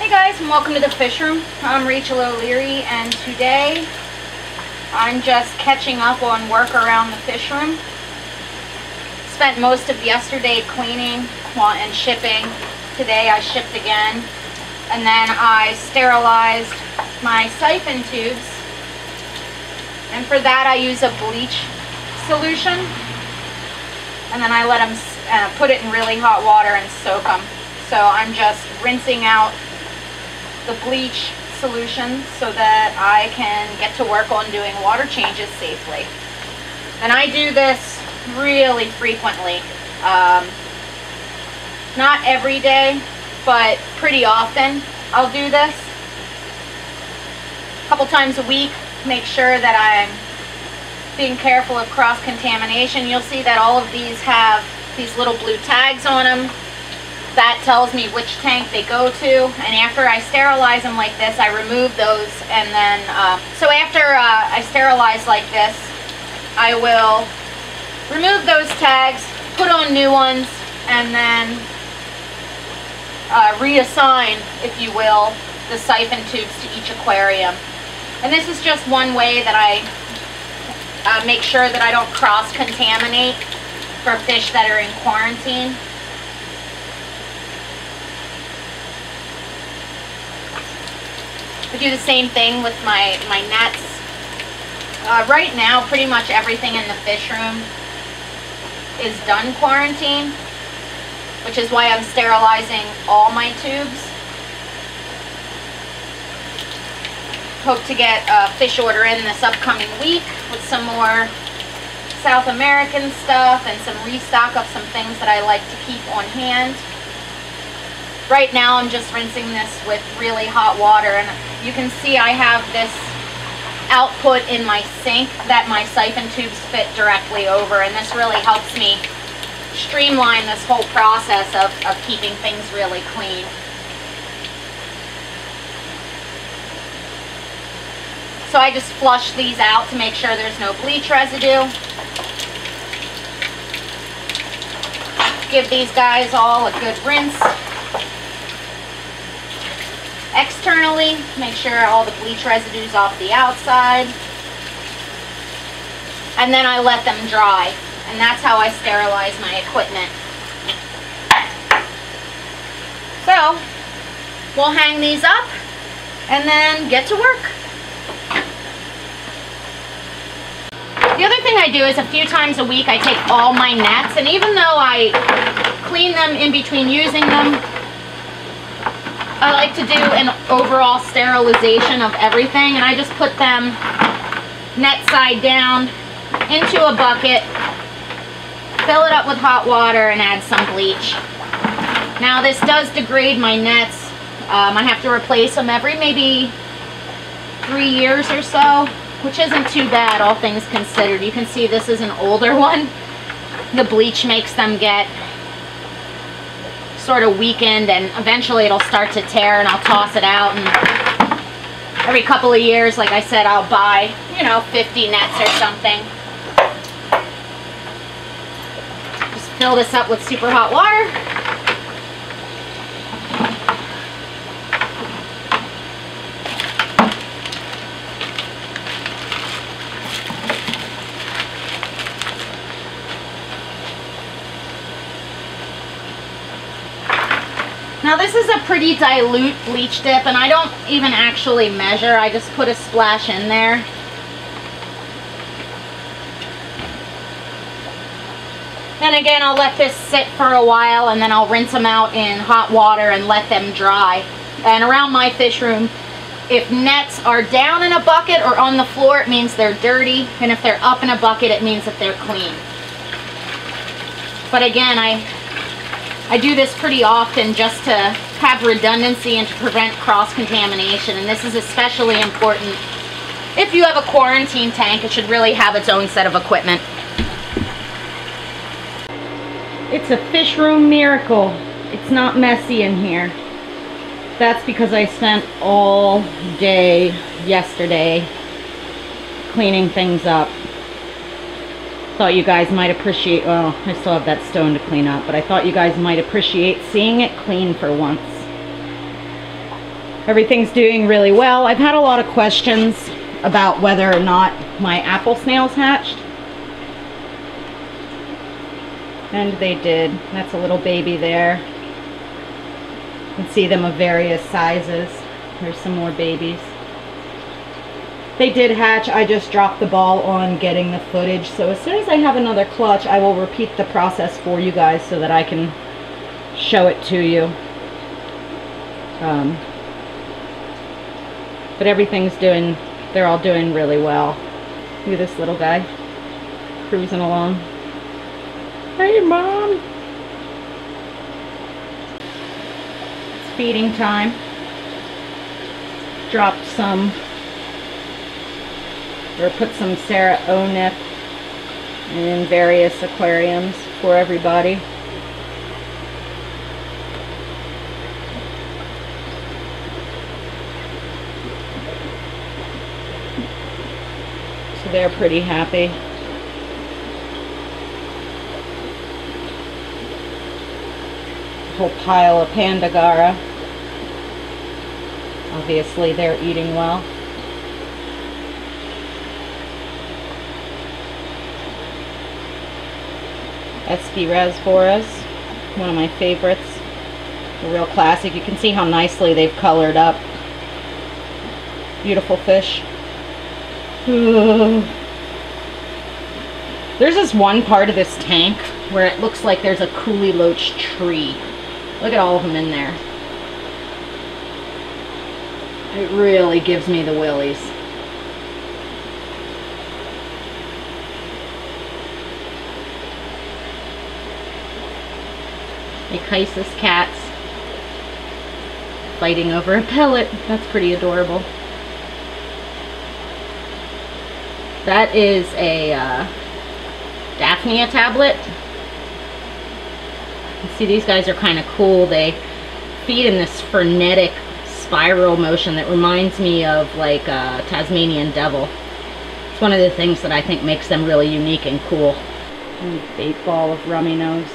Hey guys, and welcome to the fish room. I'm Rachel O'Leary, and today I'm just catching up on work around the fish room. Spent most of yesterday cleaning and shipping. Today I shipped again, and then I sterilized my siphon tubes, and for that I use a bleach solution, and then I let them put it in really hot water and soak them. So I'm just rinsing out the bleach solution so that I can get to work on doing water changes safely. And I do this really frequently. Not every day, but pretty often I'll do this. A couple times a week, make sure that I'm being careful of cross-contamination. You'll see that all of these have these little blue tags on them. That tells me which tank they go to, and after I sterilize them like this, I remove those, and then so after I sterilize like this, I will remove those tags, put on new ones, and then reassign, if you will, the siphon tubes to each aquarium. And this is just one way that I make sure that I don't cross-contaminate for fish that are in quarantine. I do the same thing with my nets. Right now, pretty much everything in the fish room is done quarantine, which is why I'm sterilizing all my tubes. Hope to get a fish order in this upcoming week with some more South American stuff and some restock of some things that I like to keep on hand. Right now I'm just rinsing this with really hot water, and you can see I have this output in my sink that my siphon tubes fit directly over, and this really helps me streamline this whole process of keeping things really clean. So I just flush these out to make sure there's no bleach residue. Give these guys all a good rinse. Externally, make sure all the bleach residue's off the outside, and then I let them dry, and that's how I sterilize my equipment. So we'll hang these up and then get to work. The other thing I do is a few times a week I take all my nets, and even though I clean them in between using them, I like to do an overall sterilization of everything, and I just put them net side down into a bucket, fill it up with hot water, and add some bleach. Now this does degrade my nets. I have to replace them every maybe 3 years or so, which isn't too bad, all things considered. You can see this is an older one. The bleach makes them get sort of weakened, and eventually it'll start to tear, and I'll toss it out. And every couple of years, like I said, I'll buy, 50 nets or something. Just fill this up with super hot water. Now this is a pretty dilute bleach dip, and I don't even actually measure. I just put a splash in there. And again, I'll let this sit for a while, and then I'll rinse them out in hot water and let them dry. And around my fish room, if nets are down in a bucket or on the floor, it means they're dirty, and if they're up in a bucket, it means that they're clean. But again, I do this pretty often just to have redundancy and to prevent cross-contamination, and this is especially important if you have a quarantine tank. It should really have its own set of equipment. It's a fish room miracle. It's not messy in here. That's because I spent all day yesterday cleaning things up. Thought you guys might appreciate, well, I still have that stone to clean up, but I thought you guys might appreciate seeing it clean for once. Everything's doing really well. I've had a lot of questions about whether or not my apple snails hatched. And they did. That's a little baby there. You can see them of various sizes. There's some more babies. They did hatch. I just dropped the ball on getting the footage. So as soon as I have another clutch, I will repeat the process for you guys so that I can show it to you. But everything's doing, they're all doing really well. Look at this little guy cruising along. Hey, Mom! It's feeding time. Dropped some, or put some Sarah O-Nip in various aquariums for everybody. So they're pretty happy. A whole pile of Pandagara. Obviously they're eating well. SP Rasboras, one of my favorites. A real classic. You can see how nicely they've colored up. Beautiful fish. There's this one part of this tank where it looks like there's a coolie loach tree. Look at all of them in there. It really gives me the willies. Echeisis cats fighting over a pellet. That's pretty adorable. That is a Daphnia tablet. You see, these guys are kind of cool. They feed in this frenetic spiral motion that reminds me of like a Tasmanian devil. It's one of the things that I think makes them really unique and cool. And bait ball of rummy nose.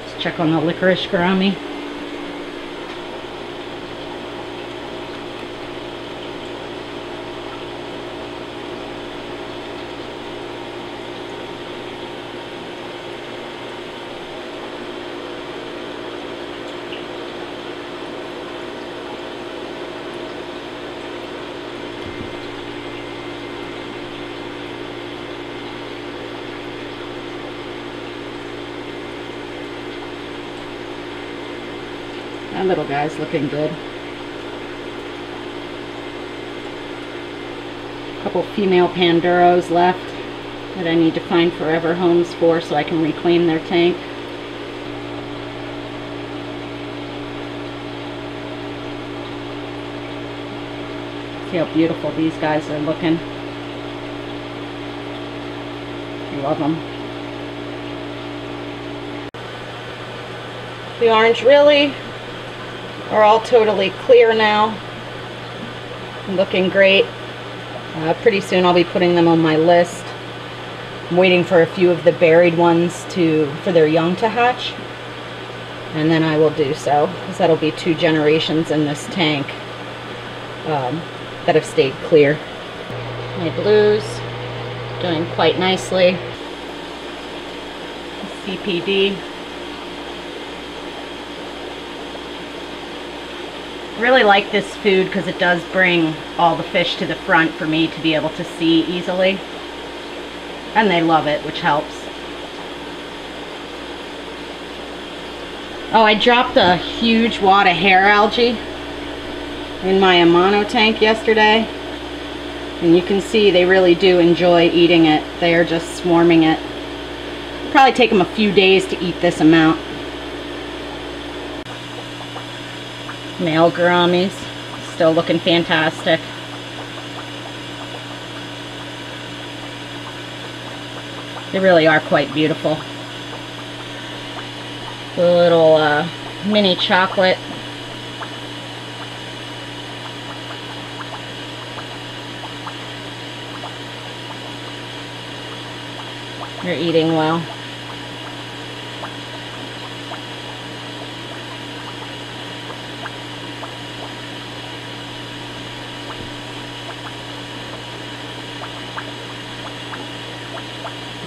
Let's check on the licorice gourami. That little guy's looking good. A couple female Panduros left that I need to find forever homes for so I can reclaim their tank. See how beautiful these guys are looking. I love them. The orange really are all totally clear now. Looking great. Pretty soon I'll be putting them on my list. I'm waiting for a few of the buried ones for their young to hatch. And then I will do so, because that'll be 2 generations in this tank that have stayed clear. My blues doing quite nicely. CPD. I really like this food because it does bring all the fish to the front for me to be able to see easily. And they love it, which helps. Oh, I dropped a huge wad of hair algae in my Amano tank yesterday. And you can see they really do enjoy eating it. They are just swarming it. It'll probably take them a few days to eat this amount. Male gouramis, still looking fantastic. They really are quite beautiful. The little mini chocolate. They're eating well.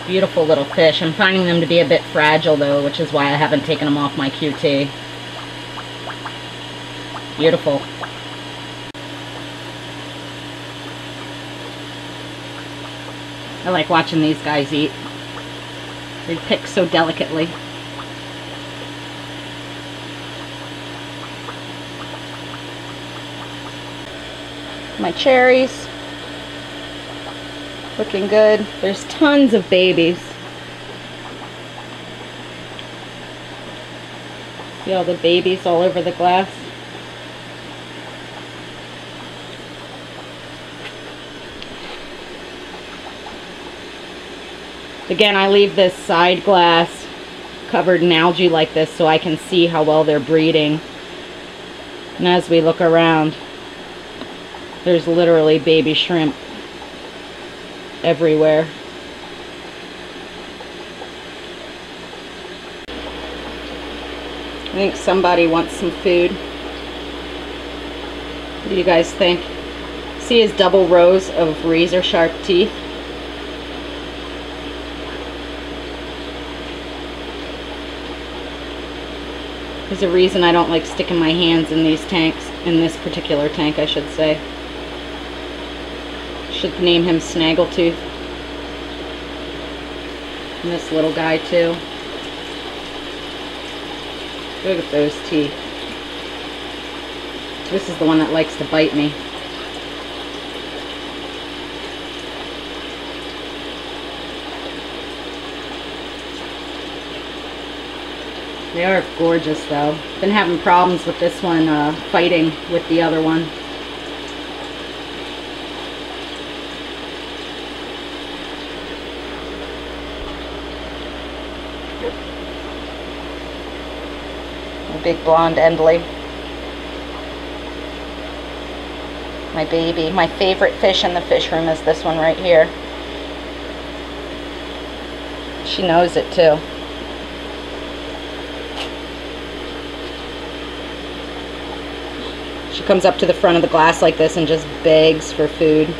Beautiful little fish. I'm finding them to be a bit fragile though, which is why I haven't taken them off my QT. Beautiful. I like watching these guys eat. They pick so delicately. My cherries. Looking good. There's tons of babies. See all the babies all over the glass? Again, I leave this side glass covered in algae like this so I can see how well they're breeding. And as we look around, there's literally baby shrimp everywhere. I think somebody wants some food. What do you guys think? See his double rows of razor sharp teeth? There's a reason I don't like sticking my hands in these tanks, in this particular tank I should say. Should name him Snaggletooth. And this little guy too. Look at those teeth. This is the one that likes to bite me. They are gorgeous though. Been having problems with this one fighting with the other one. A big blonde Endley. My baby. My favorite fish in the fish room is this one right here. She knows it too. She comes up to the front of the glass like this and just begs for food.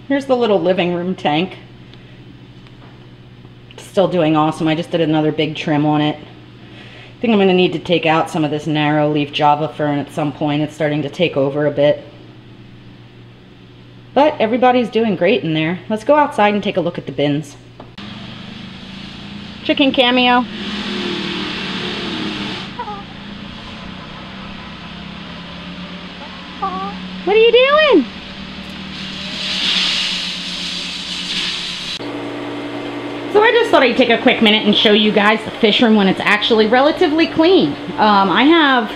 Here's the little living room tank. Still doing awesome. I just did another big trim on it. I think I'm going to need to take out some of this narrow leaf Java fern at some point. It's starting to take over a bit. But everybody's doing great in there. Let's go outside and take a look at the bins. Chicken Cameo. What are you doing? So I just thought I'd take a quick minute and show you guys the fish room when it's actually relatively clean. I have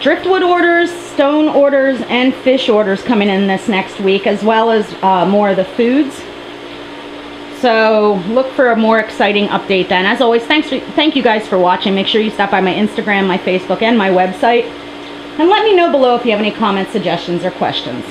driftwood orders, stone orders, and fish orders coming in this next week, as well as more of the foods. So look for a more exciting update then. As always, thank you guys for watching. Make sure you stop by my Instagram, my Facebook, and my website. And let me know below if you have any comments, suggestions, or questions.